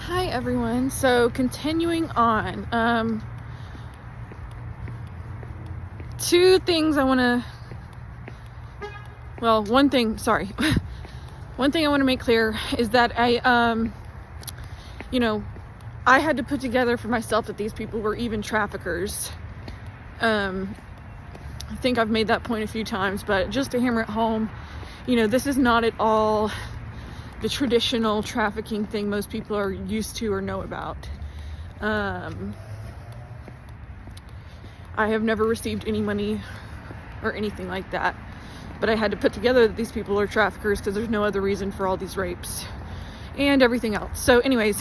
Hi everyone. So continuing on, two things I want to, well, one thing, sorry. One thing I want to make clear is that I had to put together for myself that these people were even traffickers. I think I've made that point a few times, but just to hammer it home, this is not at all the traditional trafficking thing most people are used to or know about. I have never received any money or anything like that, but I had to put together that these people are traffickers because there's no other reason for all these rapes and everything else. So anyways,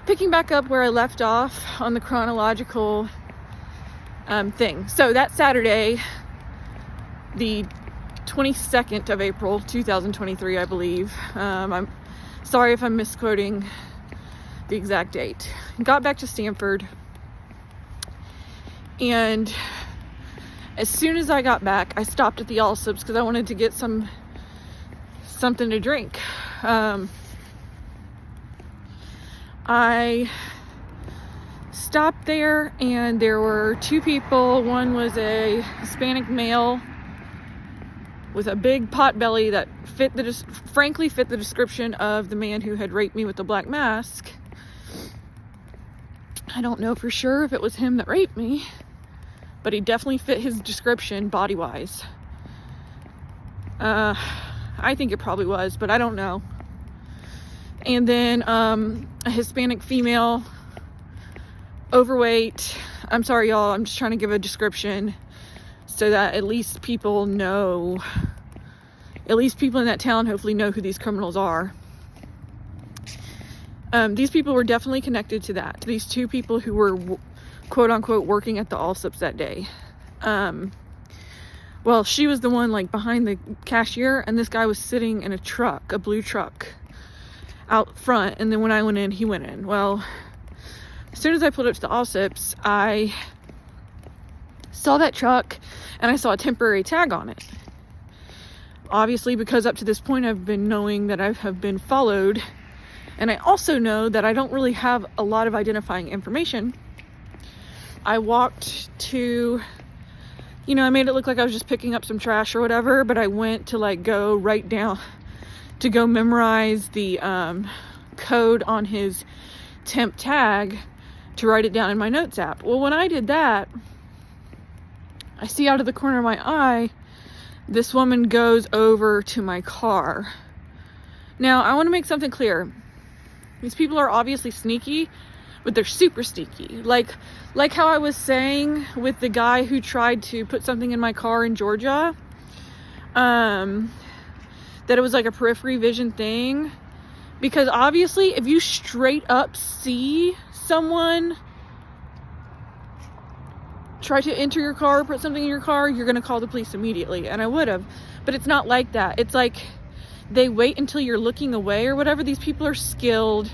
picking back up where I left off on the chronological thing. So that Saturday, the 22nd of April 2023, I believe. I'm sorry if I'm misquoting the exact date. Got back to Stanford, and as soon as I got back, I stopped at the Allsops because I wanted to get something to drink. I stopped there, and there were two people. One was a Hispanic male with a big pot belly that frankly fit the description of the man who had raped me with the black mask. I don't know for sure if it was him that raped me, but he definitely fit his description body-wise. I think it probably was, but I don't know. And then a Hispanic female, overweight. I'm sorry, y'all. I'm just trying to give a description so that at least people know, at least people in that town hopefully know who these criminals are. These people were definitely connected to that, to these two people who were quote unquote working at the Allsops that day. Well, she was the one like behind the cashier, and this guy was sitting in a truck, a blue truck out front, and then when I went in, he went in. Well, as soon as I pulled up to the Allsops, I saw that truck and I saw a temporary tag on it. Obviously, because up to this point I've been knowing that I have been followed, and I also know that I don't really have a lot of identifying information. I walked to, I made it look like I was just picking up some trash or whatever, but I went to go write down, to go memorize the code on his temp tag to write it down in my notes app. Well, when I did that, I see out of the corner of my eye, this woman goes over to my car. Now, I want to make something clear. These people are obviously sneaky, but they're super sneaky. Like how I was saying with the guy who tried to put something in my car in Georgia, that it was like a periphery vision thing. Because obviously, if you straight up see someone try to enter your car or put something in your car, you're going to call the police immediately. And I would have. But it's not like that. It's like they wait until you're looking away or whatever. These people are skilled.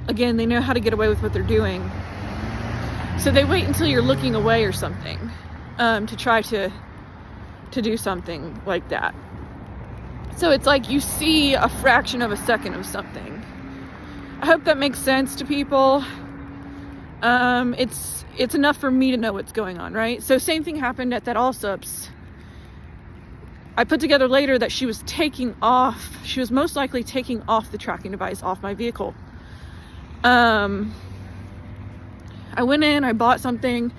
Again, they know how to get away with what they're doing. So they wait until you're looking away or something to try to do something like that. So it's like you see a fraction of a second of something. I hope that makes sense to people. It's enough for me to know what's going on, right? So same thing happened at that Allsops. I put together later that she was most likely taking off the tracking device off my vehicle. I went in, I bought something,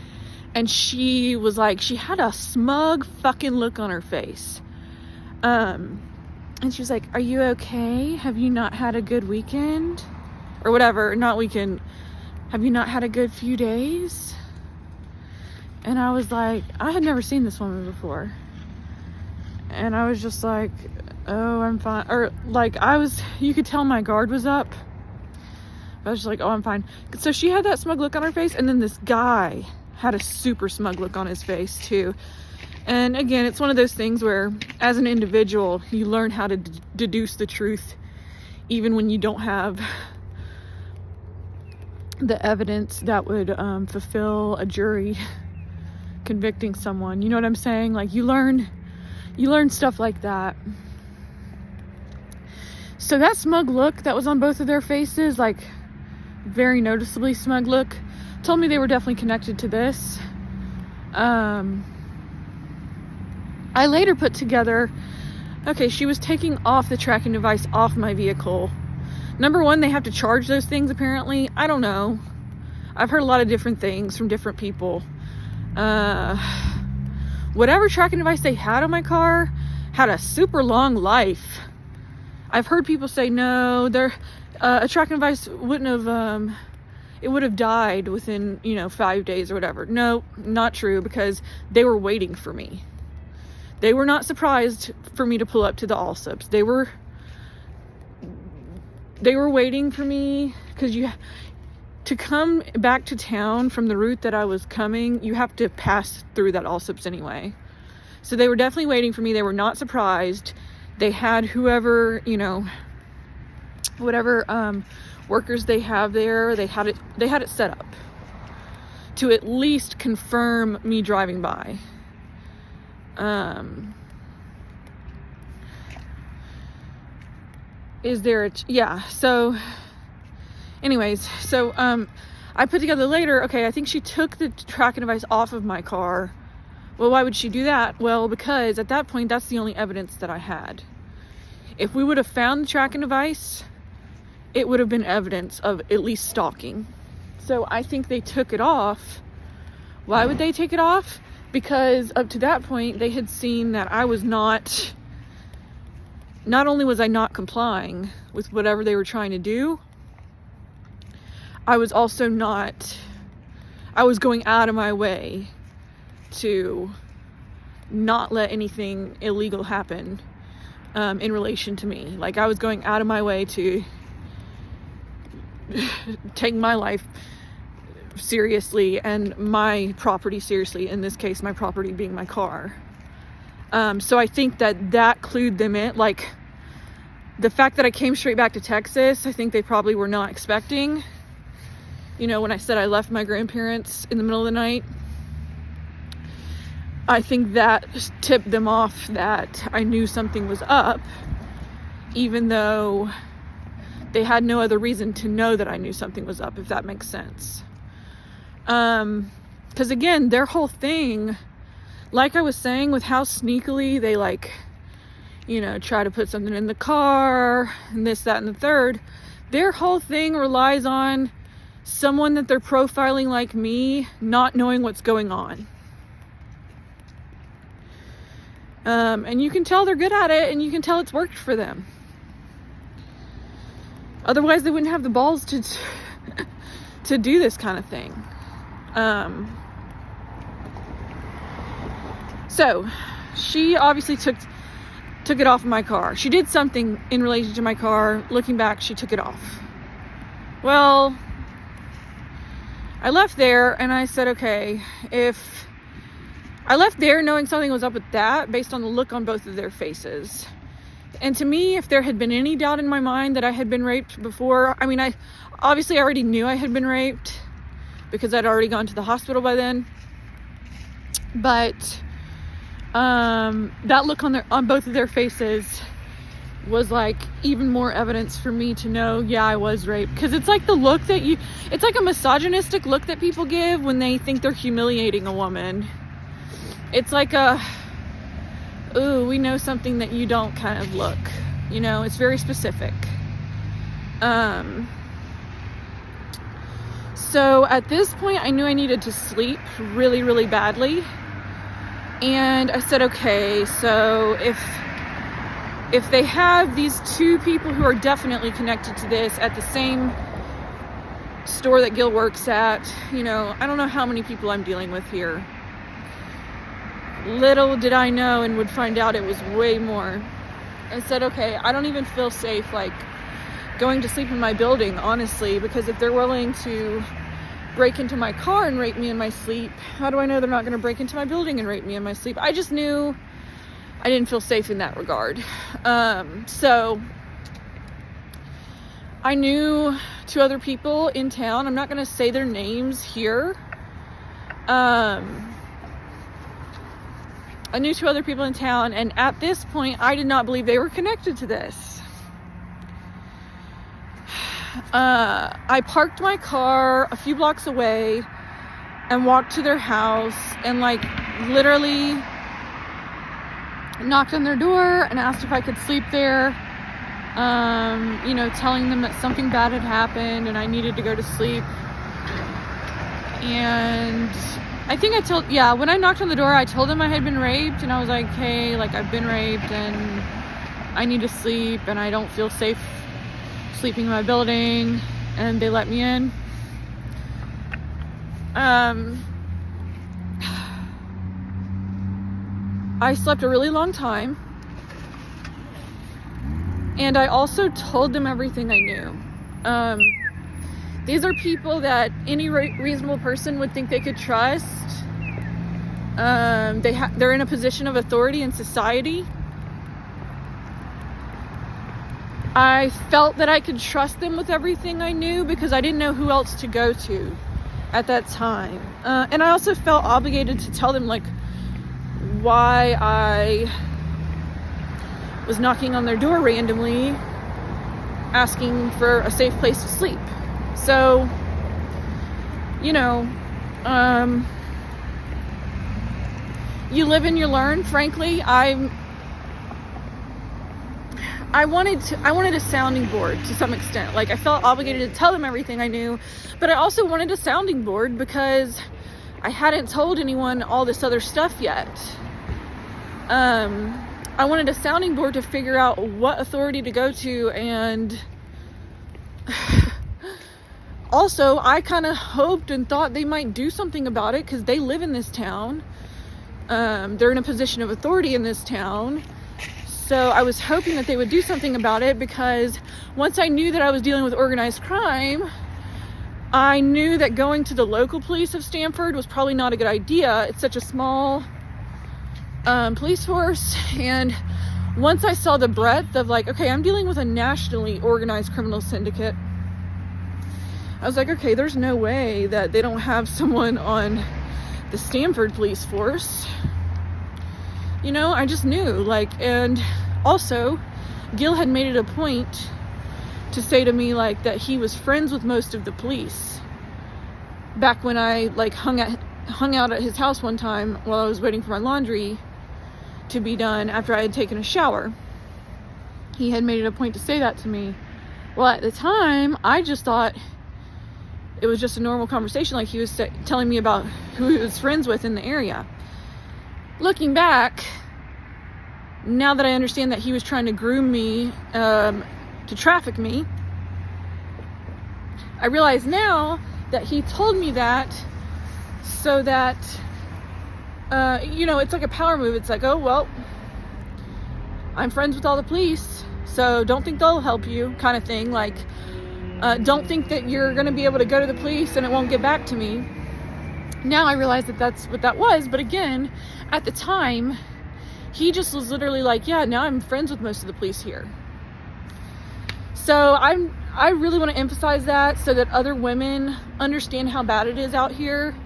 and she was like, she had a smug fucking look on her face. And she was like, "Are you okay? Have you not had a good weekend?" Or whatever, not weekend. "Have you not had a good few days?" And I was like, I had never seen this woman before. And I was just like, "Oh, I'm fine." Or you could tell my guard was up. I was just like, "Oh, I'm fine." So she had that smug look on her face, and then this guy had a super smug look on his face too. And again, it's one of those things where, as an individual, you learn how to deduce the truth, even when you don't have the evidence that would fulfill a jury convicting someone. You know what I'm saying? Like, you learn stuff like that. So that smug look that was on both of their faces, like, very noticeably smug look, told me they were definitely connected to this. I later put together, okay, she was taking off the tracking device off my vehicle. Number one, they have to charge those things apparently. I don't know. I've heard a lot of different things from different people. Whatever tracking device they had on my car had a super long life. I've heard people say, no, a tracking device wouldn't have, it would have died within, 5 days or whatever. No, not true, because they were waiting for me. They were not surprised for me to pull up to the Allsups. They were waiting for me, because to come back to town from the route that I was coming, you have to pass through that Allsups anyway. So they were definitely waiting for me. They were not surprised. They had whoever, whatever workers they have there, they had it set up to at least confirm me driving by. So anyways, I put together later, okay, I think she took the tracking device off of my car. Well, why would she do that? Well, because at that point, that's the only evidence that I had. If we would have found the tracking device, it would have been evidence of at least stalking. So I think they took it off. Why would they take it off? Because up to that point, they had seen that I was not only was I not complying with whatever they were trying to do, I was also I was going out of my way to not let anything illegal happen in relation to me. Like, I was going out of my way to take my life seriously and my property seriously, in this case my property being my car. So I think that clued them in. Like, the fact that I came straight back to Texas, I think they probably were not expecting. When I said I left my grandparents in the middle of the night, I think that tipped them off that I knew something was up, even though they had no other reason to know that I knew something was up, if that makes sense. Because again, their whole thing, like I was saying, with how sneakily they try to put something in the car and this, that, and the third, their whole thing relies on someone that they're profiling like me not knowing what's going on. And you can tell they're good at it, and you can tell it's worked for them. Otherwise, they wouldn't have the balls to do this kind of thing. So she obviously took it off of my car. She did something in relation to my car. Looking back, she took it off. Well, I left there and I said, okay, if I left there knowing something was up with that, based on the look on both of their faces. And to me, if there had been any doubt in my mind that I had been raped before, I mean, I already knew I had been raped because I'd already gone to the hospital by then. But that look on both of their faces was like even more evidence for me to know, yeah, I was raped. Because it's like the look it's like a misogynistic look that people give when they think they're humiliating a woman. It's like ooh, we know something that you don't kind of look. It's very specific. So at this point, I knew I needed to sleep really, really badly. And I said, okay, so if they have these two people who are definitely connected to this at the same store that Gil works at, I don't know how many people I'm dealing with here. Little did I know, and would find out, it was way more. I said, okay, I don't even feel safe, going to sleep in my building, honestly, because if they're willing to break into my car and rape me in my sleep, how do I know they're not going to break into my building and rape me in my sleep? I just knew I didn't feel safe in that regard. So I knew two other people in town. I'm not going to say their names here. I knew two other people in town, and at this point, I did not believe they were connected to this. I parked my car a few blocks away and walked to their house and like literally knocked on their door and asked if I could sleep there. You know, telling them that something bad had happened and I needed to go to sleep. And I think when I knocked on the door, I told them I had been raped, and I was like, hey, like, I've been raped and I need to sleep and I don't feel safe sleeping in my building, and they let me in. I slept a really long time, and I also told them everything I knew. These are people that any reasonable person would think they could trust. They're in a position of authority in society. I felt that I could trust them with everything I knew because I didn't know who else to go to at that time. And I also felt obligated to tell them, like, why I was knocking on their door randomly, asking for a safe place to sleep. So, you know, you live and you learn. Frankly, I wanted a sounding board to some extent. Like, I felt obligated to tell them everything I knew, but I also wanted a sounding board because I hadn't told anyone all this other stuff yet. I wanted a sounding board to figure out what authority to go to, and also I kind of hoped and thought they might do something about it because they live in this town. They're in a position of authority in this town. So I was hoping that they would do something about it, because once I knew that I was dealing with organized crime, I knew that going to the local police of Stamford was probably not a good idea. It's such a small police force. And once I saw the breadth of, like, okay, I'm dealing with a nationally organized criminal syndicate, I was like, okay, there's no way that they don't have someone on the Stamford police force. You know, I just knew, like, and also Gil had made it a point to say to me, like, that he was friends with most of the police back when I, like, hung out at his house one time while I was waiting for my laundry to be done after I had taken a shower. He had made it a point to say that to me. Well, at the time, I just thought it was just a normal conversation, like he was telling me about who he was friends with in the area. Looking back, now that I understand that he was trying to groom me to traffic me, I realize now that he told me that so that, you know, it's like a power move. It's like, oh, well, I'm friends with all the police, so don't think they'll help you, kind of thing. Like, don't think that you're going to be able to go to the police and it won't get back to me. Now I realize that that's what that was. But again, at the time, he just was literally like, yeah, now I'm friends with most of the police here. So I really want to emphasize that so that other women understand how bad it is out here.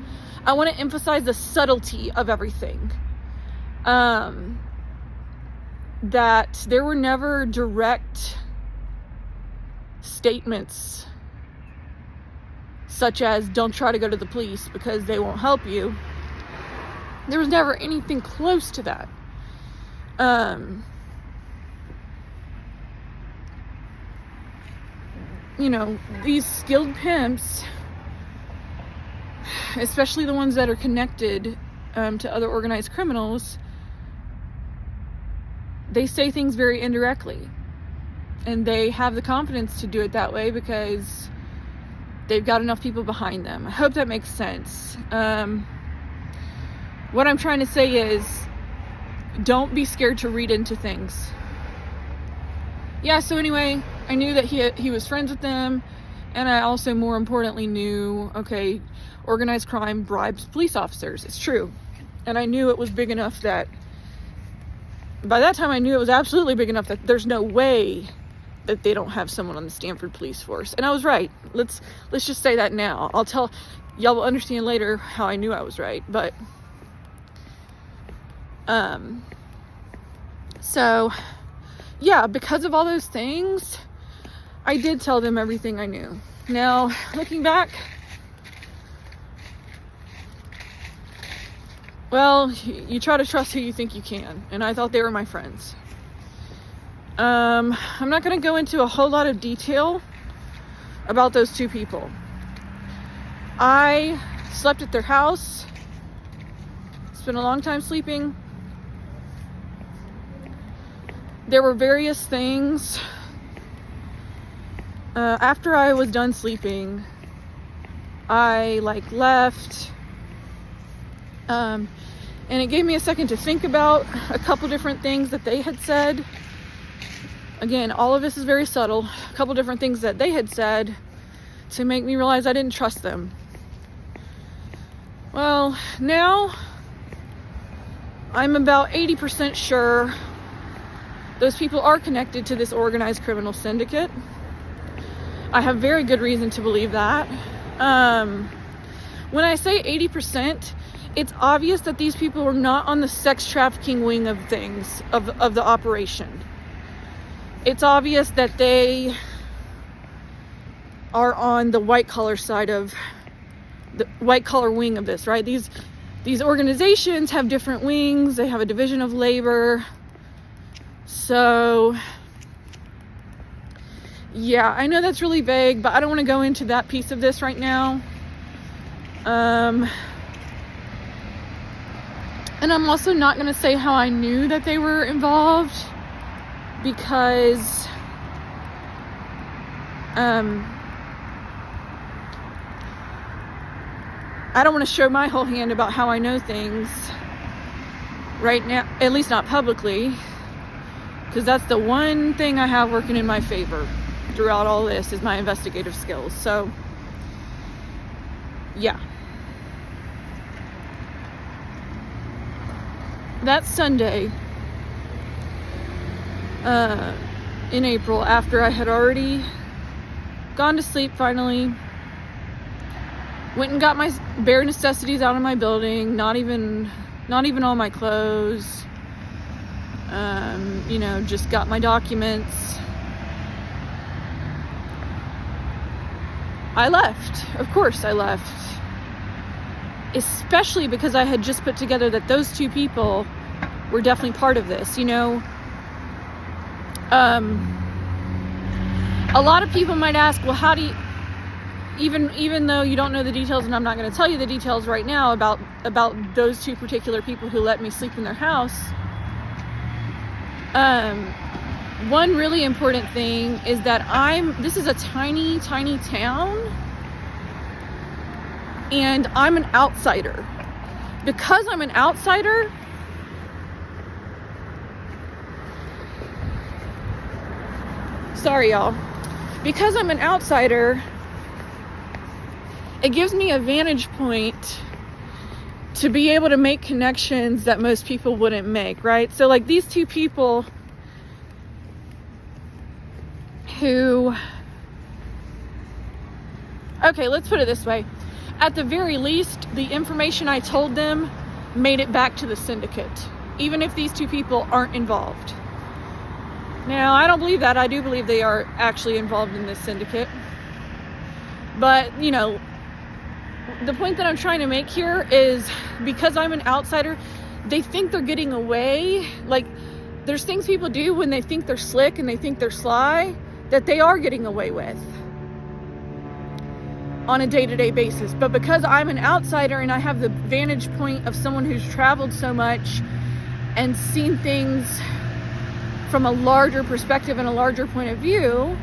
I want to emphasize the subtlety of everything. That there were never direct statements such as, don't try to go to the police because they won't help you. There was never anything close to that. You know, these skilled pimps, especially the ones that are connected to other organized criminals, they say things very indirectly. And they have the confidence to do it that way because they've got enough people behind them. I hope that makes sense. What I'm trying to say is, don't be scared to read into things. Yeah, so anyway, I knew that he was friends with them, and I also, more importantly, knew, okay, organized crime bribes police officers. It's true. And I knew it was big enough that, by that time I knew it was absolutely big enough that there's no way that they don't have someone on the Stamford police force. And I was right. Let's just say that now. Y'all will understand later how I knew I was right. But so yeah, because of all those things, I did tell them everything I knew. Now, looking back, well, you try to trust who you think you can, and I thought they were my friends. I'm not going to go into a whole lot of detail about those two people. I slept at their house, spent a long time sleeping. There were various things. After I was done sleeping, I left, and it gave me a second to think about a couple different things that they had said. Again, all of this is very subtle. A couple different things that they had said to make me realize I didn't trust them. Well, now I'm about 80% sure those people are connected to this organized criminal syndicate. I have very good reason to believe that. When I say 80%, it's obvious that these people were not on the sex trafficking wing of things, of the operation. It's obvious that they are on the white collar side of the white collar wing of this, right? These organizations have different wings. They have a division of labor. So, yeah, I know that's really vague, but I don't want to go into that piece of this right now. And I'm also not going to say how I knew that they were involved, because I don't want to show my whole hand about how I know things right now, at least not publicly, because that's the one thing I have working in my favor throughout all this is my investigative skills. So, yeah. That Sunday, in April, after I had already gone to sleep finally, went and got my bare necessities out of my building, not even all my clothes, just got my documents. I left. Of course I left. Especially because I had just put together that those two people were definitely part of this, A lot of people might ask, well, how do you, even though you don't know the details, and I'm not going to tell you the details right now about those two particular people who let me sleep in their house. One really important thing is that this is a tiny, tiny town, and I'm an outsider. Because I'm an outsider, sorry y'all, because I'm an outsider, it gives me a vantage point to be able to make connections that most people wouldn't make, right? So these two people who, okay, let's put it this way. At the very least, the information I told them made it back to the syndicate, even if these two people aren't involved. Now, I don't believe that. I do believe they are actually involved in this syndicate. But, the point that I'm trying to make here is because I'm an outsider, they think they're getting away. There's things people do when they think they're slick and they think they're sly that they are getting away with on a day-to-day basis. But because I'm an outsider and I have the vantage point of someone who's traveled so much and seen things from a larger perspective and a larger point of view,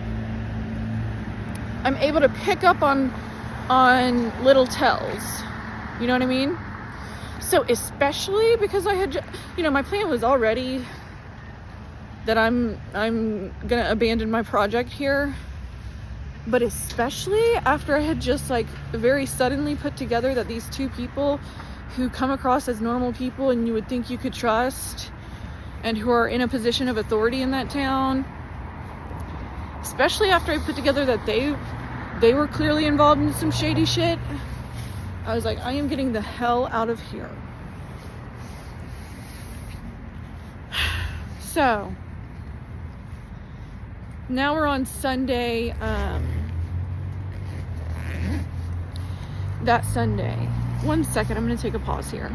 I'm able to pick up on little tells. You know what I mean? So especially because I had, my plan was already that I'm gonna abandon my project here. But especially after I had just very suddenly put together that these two people who come across as normal people and you would think you could trust and who are in a position of authority in that town, especially after I put together that they were clearly involved in some shady shit, I was like, I am getting the hell out of here. So, Now we're on Sunday, that Sunday. 1 second, I'm gonna take a pause here.